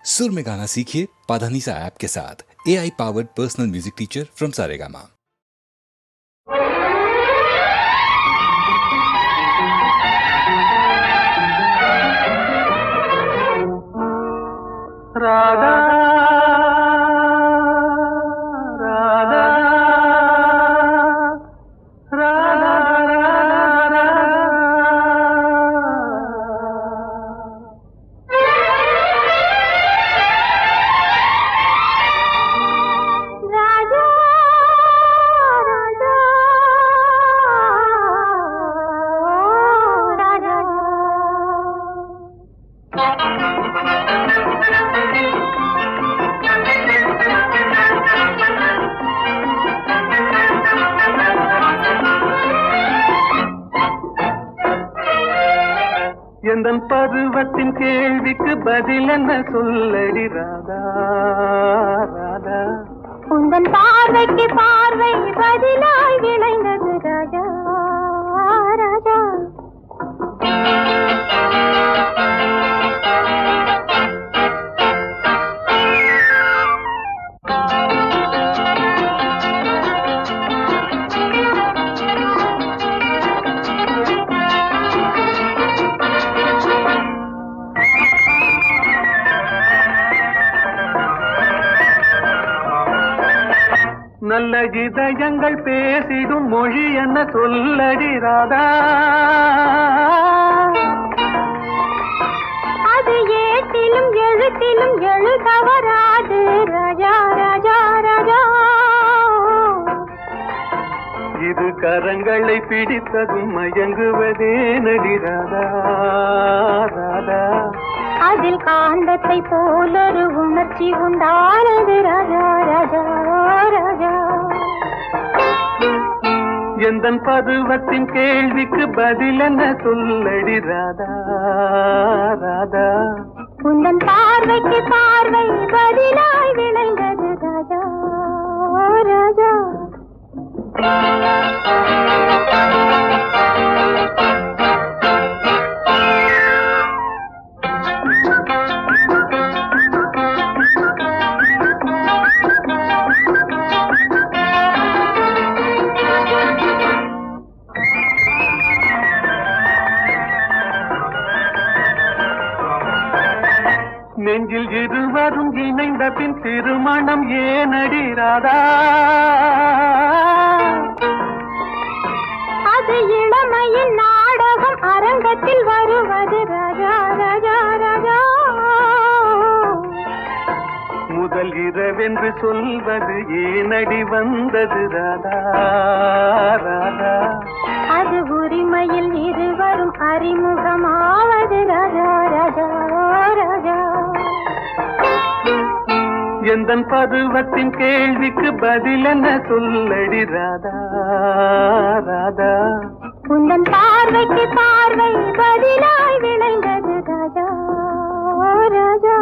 सुर में गाना सीखिए पाधानीसा ऐप के साथ। AI powered personal music teacher from Saregama. Radha Radha Radha எந்தன் பருவத்தின் கேள்விக்கு பதில் என்ன சொல்லடி ராதா ராதா. உந்தன் பார்வைக்கு பார்வை பதிலாய் விளைந்தது ராஜா ராஜா. நல்ல இதயங்கள் பேசிடும் மொழி என்ன சொல்லடி ராதா. அது ஏட்டிலும் எழுத்திலும் எழுதவராது ராஜா ராஜா ராஜா. இது கரங்களை பிடித்ததும் மயங்குவதே நடி ராதா ராதா. அதில் காந்தத்தை போலொரு உணர்ச்சி உண்டானது ராஜா ராஜா ராஜா. எந்தன் பருவத்தின் கேள்விக்கு பதில் என்ன சொல்லடி ராதா ராதா. உந்தன் பார்வைக்கு பார்வை பதிலாய் விளைந்தது ராஜா ராஜா. நெஞ்சில் இருவரும் இணைந்த பின் திருமணம் ஏனடி ராதா. அது இளமையின் நாடகம் அரங்கத்தில் வருவது ராஜா ராஜா ராஜா. முதல் இரவென்று சொல்வது ஏனடி வந்தது ராதா ராதா. அது உரிமையில் இருவரும் அறிமுகமாவது ராஜா ராஜா ராஜா. எந்தன் பருவத்தின் கேள்விக்கு பதில் என்ன சொல்லடி ராதா ராதா. உந்தன் பார்வைக்கு பார்வை பதிலாய் விளைந்தது ராஜா ராஜா.